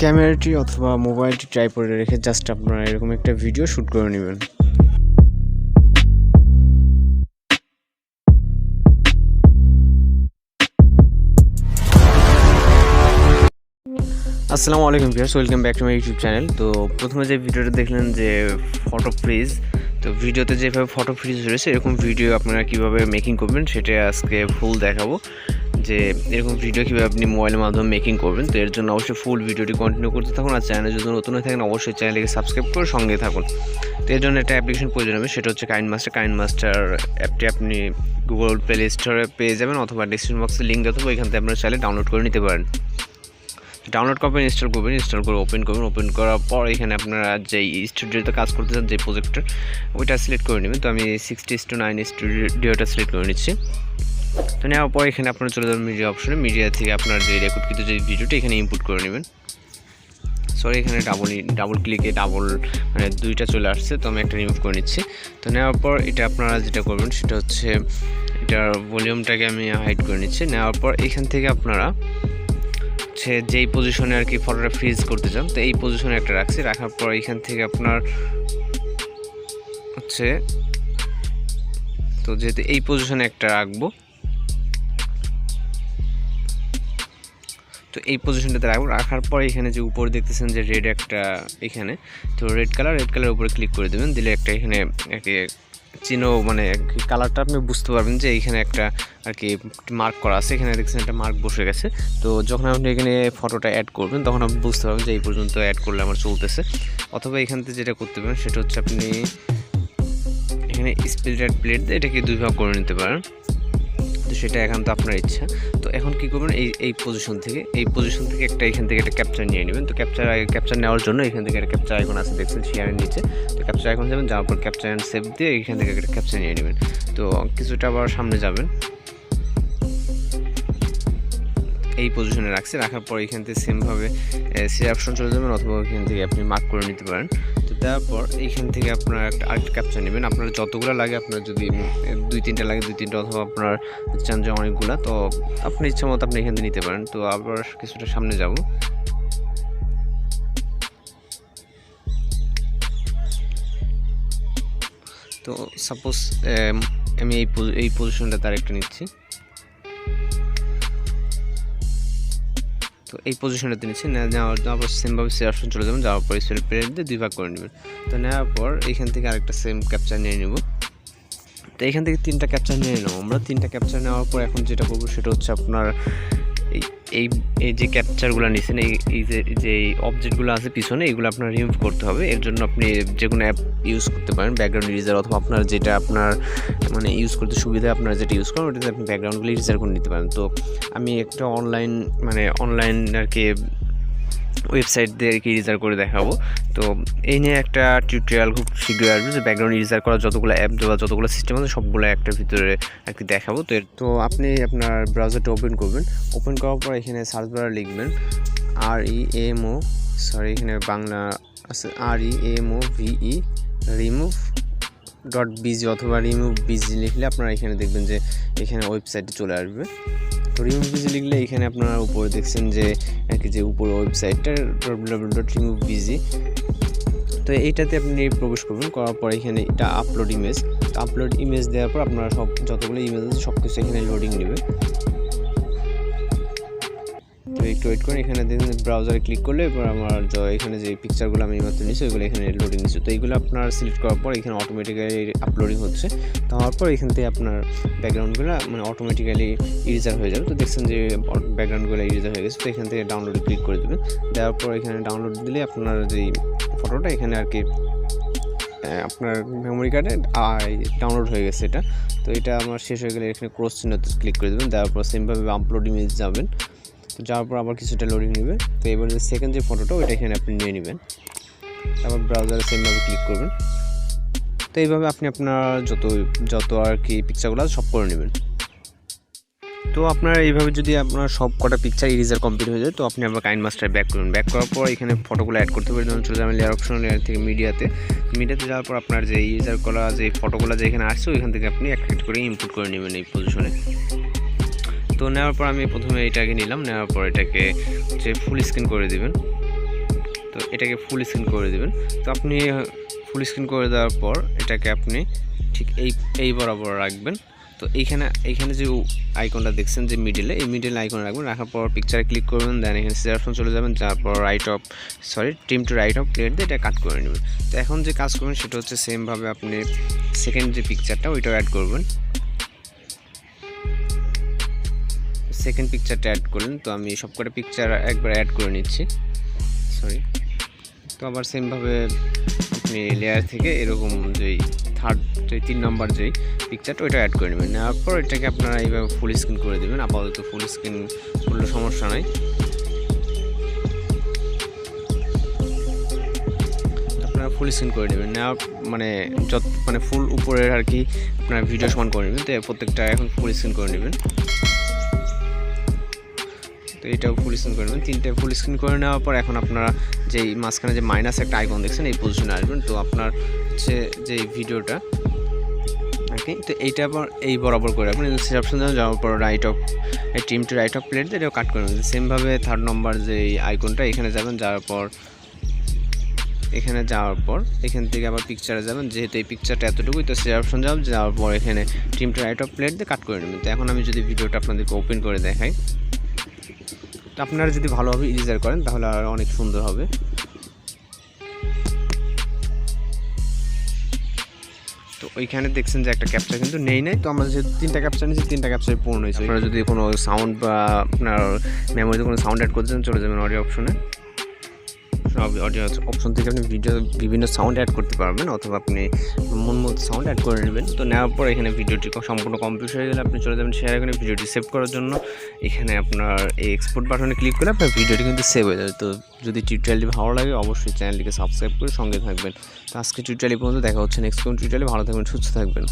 ক্যামেরাটি অথবা মোবাইলটি ট্রাইপডে রেখে জাস্ট আপনারা এরকম একটা ভিডিও শ্যুট করে নেবেন। আসসালামু আলাইকুম viewers, welcome back to my YouTube channel. তো প্রথমে যে ভিডিওটা দেখলেন যে ফটো ফ্রিজ, তো ভিডিওতে যেভাবে ফটো ফ্রিজ রয়েছে এরকম ভিডিও আপনারা কীভাবে মেকিং করবেন সেটা আজকে ফুল দেখাবো, যে এরকম ভিডিও কীভাবে আপনি মোবাইলের মাধ্যমে মেকিং করবেন। তো এর জন্য অবশ্যই ফুল ভিডিওটি কন্টিনিউ করতে থাকুন, আর চ্যানেলে যদি নতুন হয়ে থাকেন অবশ্যই চ্যানেলকে সাবস্ক্রাইব করে সঙ্গে থাকুন। তো এর জন্য একটা অ্যাপ্লিকেশন প্রয়োজন হবে, সেটা হচ্ছে কাইনমাস্টার অ্যাপটি আপনি গুগল প্লে স্টোরে পেয়ে যাবেন অথবা ডিসক্রিপশন বক্সে লিঙ্ক দেওয়া থাকবে, ওইখান থেকে আপনারা চাইলে ডাউনলোড করে নিতে পারেন। ডাউনলোড করবেন, ইনস্টল করবেন, ইনস্টল করে ওপেন করবেন। ওপেন করার পর এখানে আপনারা যেই স্টুডিওতে কাজ করতে চান, যে প্রজেক্টর ওইটা সিলেক্ট করে নেবেন। তো আমি 60:9 স্টুডিওটা সিলেক্ট করে নিচ্ছি। তো নেওয়ার পর এখানে আপনারা চলে যাবেন মিডিয়া অপশনে। মিডিয়া থেকে আপনার যে রেকর্ডকৃত যে ভিডিওটা এখানে ইনপুট করে নেবেন। সরি, এখানে ডাবল ক্লিকে মানে দুইটা চলে আসছে, তো আমি একটা রিমুভ করে নিচ্ছি। তো নেওয়ার পর এটা আপনারা যেটা করবেন সেটা হচ্ছে এটার ভলিউমটাকে আমি হাইড করে নিচ্ছি। নেওয়ার পর এখান থেকে আপনারা যেই পজিশনে আর কি ফটোটা ফ্রিজ করতে চান, তো এই পজিশনে একটা রাখছি। রাখার পর এখান থেকে আপনার তো যেহেতু এই পজিশনে একটা রাখবো, তো এই পজিশনটাতে রাখবো। রাখার পর এখানে যে উপরে দেখতেছেন যে রেড একটা এখানে, তো রেড কালারের উপরে ক্লিক করে দেবেন। দিলে একটা এখানে আর কি চিহ্ন, মানে কালারটা আপনি বুঝতে পারবেন যে এইখানে একটা আর কি মার্ক করা আছে। এখানে দেখছেন একটা মার্ক বসে গেছে। তো যখন আপনি এখানে ফটোটা অ্যাড করবেন তখন আপনি বুঝতে পারবেন যে এই পর্যন্ত অ্যাড করলে আমার চলতেছে। অথবা এখান থেকে যেটা করতে পারেন সেটা হচ্ছে আপনি এখানে স্প্লিট প্লেট দিয়ে এটাকে দুই ভাগ করে নিতে পারেন। তো সেটা এখন তো আপনার ইচ্ছা। তো এখন কী করবেন, এই পজিশন থেকে একটা এখান থেকে একটা ক্যাপচার নিয়ে নেবেন। তো ক্যাপচার নেওয়ার জন্য এখান থেকে একটা ক্যাপচার আইকন আছে, দেখছেন শেয়ারের নিচে। তো ক্যাপচার আইকন যাবেন, যাওয়ার পর ক্যাপচার অ্যান্ড সেভ দিয়ে এখান থেকে একটা ক্যাপচার নিয়ে নেবেন। তো কিছুটা আবার সামনে যাবেন, এই পজিশনে রাখছি। রাখার পর এখান থেকে সেমভাবে সে অপশন চলে যাবেন, অথবা এখান থেকে আপনি মার্ক করে নিতে পারেন। তো তারপর এইখান থেকে আপনার আরেকটা ক্যাপচার নেবেন। আপনার যতগুলো লাগে, আপনার যদি 2-3টা লাগে 2-3টা, অথবা আপনার চান যে অনেকগুলো, তো আপনার ইচ্ছা মতো আপনি এখান থেকে নিতে পারেন। তো আবার কিছুটা সামনে যাব, তো সাপোজ আমি এই পজিশনটা তার একটা নিচ্ছি। তো এই পজিশনটাতে নিচ্ছি, যাওয়ার পর সেমভাবে সে অপশন চলে যাবেন। যাওয়ার পর স্প্লিট প্লেট দিয়ে দুই ভাগ করে নেবেন। তো নেওয়ার পর এইখান থেকে আরেকটা সেম ক্যাপচার নিয়ে নেব। তো এখান থেকে 3টা ক্যাপচার নিয়ে নেব আমরা। 3টা ক্যাপচার নেওয়ার পর এখন যেটা করবো সেটা হচ্ছে আপনার এই যে ক্যাপচারগুলো নিয়েছেন, যে অবজেক্টগুলো আছে পিছনে, এইগুলো আপনার রিমুভ করতে হবে। এর জন্য আপনি যে কোনো অ্যাপ ইউজ করতে পারেন, ব্যাকগ্রাউন্ড ইরেজার, অথবা আপনার যেটা আপনার মানে ইউজ করতে সুবিধা, আপনারা যেটা ইউজ করেন ওটাতে আপনি ব্যাকগ্রাউন্ডগুলো ইরেজার করে নিতে পারেন। তো আমি একটা অনলাইন আর কি ওয়েবসাইট দিয়ে আর কি ইরেজার করে দেখাবো। তো এই নিয়ে একটা টিউটোরিয়াল খুব শীঘ্রই আসবে, যে ব্যাকগ্রাউন্ড ইরেজার করা যতগুলো অ্যাপ দেওয়া, যতগুলো সিস্টেম আছে সবগুলো একটার ভিতরে আর কি দেখাবো। তো আপনি আপনার ব্রাউজারটা ওপেন করবেন। ওপেন করার পর এখানে সার্চ বারে লিখবেন REMO, সরি এখানে বাংলা আছে REMOVE remove.bg, অথবা remove.bg লিখলে আপনারা এখানে দেখবেন যে এখানে ওয়েবসাইটে চলে আসবে। তো remove.bg লিখলে এখানে আপনারা উপরে দেখছেন যে আর কি যে উপরে ওয়েবসাইটটা www.remove.bg। তো এইটাতে আপনি প্রবেশ করবেন। করার পর এখানে এটা আপলোড ইমেজ দেওয়ার পর আপনারা যতগুলো ইমেজ আছে সব কিছু এখানে লোডিং নেবে। তো একটু ওয়েট করেন। এখানে দেখুন ব্রাউজারে ক্লিক করলে এবার আমার এখানে যে পিকচারগুলো আমি মাত্র নিচ্ছি ওইগুলো এখানে লোডিং নিচ্ছে। তো এইগুলো আপনার সিলেক্ট করার পর এখানে অটোমেটিক্যালি আপলোডিং হচ্ছে। তো হওয়ার পর এখান থেকে আপনার ব্যাকগ্রাউন্ডগুলো মানে অটোমেটিক্যালি ইরেজার হয়ে যাবে। তো দেখছেন যে ব্যাকগ্রাউন্ডগুলো ইরেজার হয়ে গেছে। তো এখান থেকে ডাউনলোডে ক্লিক করে দেবেন। দেওয়ার পর এখানে ডাউনলোড দিলে আপনার যেই ফটোটা এখানে আর কি আপনার মেমোরি কার্ডে ডাউনলোড হয়ে গেছে এটা। তো এটা আমার শেষ হয়ে গেলে এখানে ক্রস চিহ্নতে ক্লিক করে দেবেন। দেওয়ার পর সেমভাবে আপলোড ইমেজ যাবেন। তো যাওয়ার পর আবার কিছুটা লোডিং নেবে। তো এবার যে সেকেন্ড যে ফটোটা ওইটা এখানে আপনি নিয়ে নেবেন। তারপর ব্রাউজারে সেমভাবে ক্লিক করবেন। তো এইভাবে আপনি আপনার যত আর কি পিকচারগুলো সব করে নেবেন। তো আপনার এইভাবে যদি আপনার সব কটা পিকচার ইরেজার কমপ্লিট হয়ে যায়, তো আপনি আবার কাইনমাস্টারে ব্যাক করুন। ব্যাক করার পর এখানে ফটোগুলো অ্যাড করতে পারেন। চলে যাবেন লেয়ার অপশন, লেয়ার থেকে মিডিয়াতে যাওয়ার পর আপনার যে ইরেজার করা যে ফটোগুলো যে এখানে আসছে ওইখান থেকে আপনি একটা করে ইনপুট করে নেবেন এই পজিশনে। তো নেওয়ার পর আমি প্রথমে এটাকে নিলাম, নেওয়ার পর এটাকে ফুল স্ক্রিন করে দিবেন। তো এটাকে ফুল স্ক্রিন করে দেবেন। তো আপনি ফুল স্ক্রিন করে দেওয়ার পর এটাকে আপনি ঠিক এই বরাবর রাখবেন। তো এইখানে যে আইকনটা দেখছেন যে এই মিডিলে আইকন রাখবেন, রাখার পর পিকচারে ক্লিক করবেন, দেন এখানে সিজার অপশন চলে যাবেন, তারপর trim to right of plate দিয়ে এটা কাট করে নেবেন। তো এখন যে কাজ করবেন সেটা হচ্ছে সেমভাবে আপনি সেকেন্ড যে পিকচারটা ওইটাও অ্যাড করবেন। সেকেন্ড পিকচারটা অ্যাড করলেন, তো আমি সবকটা পিকচার একবার অ্যাড করে নিচ্ছি, তো আবার সেমভাবে আপনি লেয়ার থেকে এরকম যেই থার্ড যে 3 নম্বর যেই পিকচারটা ওইটা অ্যাড করে নেবেন। নেওয়ার পর এটাকে আপনারা এইভাবে ফুল স্ক্রিন করে দেবেন। আপাতত ফুল স্ক্রিন করলে সমস্যা নাই। আপনারা ফুল স্ক্রিন করে নেবেন, নেওয়ার মানে ফুল উপরের আর কি আপনারা ভিডিও সমান করে নেবেন। তো প্রত্যেকটা এখন ফুল স্ক্রিন করে নেবেন। তো এটাও ফুল স্ক্রিন করে নেবেন। 3টে ফুল স্ক্রিন করে নেওয়ার পর এখন আপনারা যেই মাঝখানে যে মাইনাস একটা আইকন দেখছেন এই পজিশনে আসবেন। তো আপনার যে ভিডিওটা আর কি, তো এইটা আবার এই বরাবর করে রাখবেন। অপশন যাওয়ার পর trim to right of plate দিয়ে এটাও কাট করে নেবেন। সেমভাবে থার্ড নম্বর যে আইকনটা এখানে যাবেন, যাওয়ার পর এখান থেকে আবার পিকচারে যাবেন, যেহেতু এই পিকচারটা এতটুকুই, তো অপশন যাওয়ার পর এখানে trim to right of plate দিয়ে কাট করে নেবেন। তো এখন আমি যদি ভিডিওটা আপনাদেরকে ওপেন করে দেখাই, তো আপনারা যদি ভালোভাবে ইরেজার করেন তাহলে আর অনেক সুন্দর হবে। তো ওইখানে দেখছেন যে একটা ক্যাপচার কিন্তু নেই, তো আমরা যেহেতু 3টা ক্যাপচার নিয়েছি 3টা ক্যাপচার পূর্ণ হয়েছে। আপনারা যদি কোনো সাউন্ড বা আপনার মেমোরিতে কোনো সাউন্ড অ্যাড করতে চান চলে যাবেন অডিও অপশনে। অডিও অপশন থেকে আপনি বিভিন্ন সাউন্ড অ্যাড করতে পারবেন, অথবা আপনি মন মতো সাউন্ড অ্যাড করে নেবেন। তো নেওয়ার পর এখানে ভিডিওটি সম্পূর্ণ কমপ্লিট হয়ে গেলে আপনি চলে যাবেন শেয়ার আইকনে। ভিডিওটি সেভ করার জন্য এখানে আপনার এই এক্সপোর্ট বাটনে ক্লিক করে আপনার ভিডিওটি কিন্তু সেভ হয়ে যাবে। তো যদি টিউটোরিয়ালটি ভালো লাগে অবশ্যই চ্যানেলটিকে সাবস্ক্রাইব করে সঙ্গে থাকবেন। তো আজকে টিউটোরিয়াল পর্যন্ত, দেখা হচ্ছে নেক্সট কোন টিউটোরিয়ালে। ভালো থাকবেন, সুস্থ থাকবেন।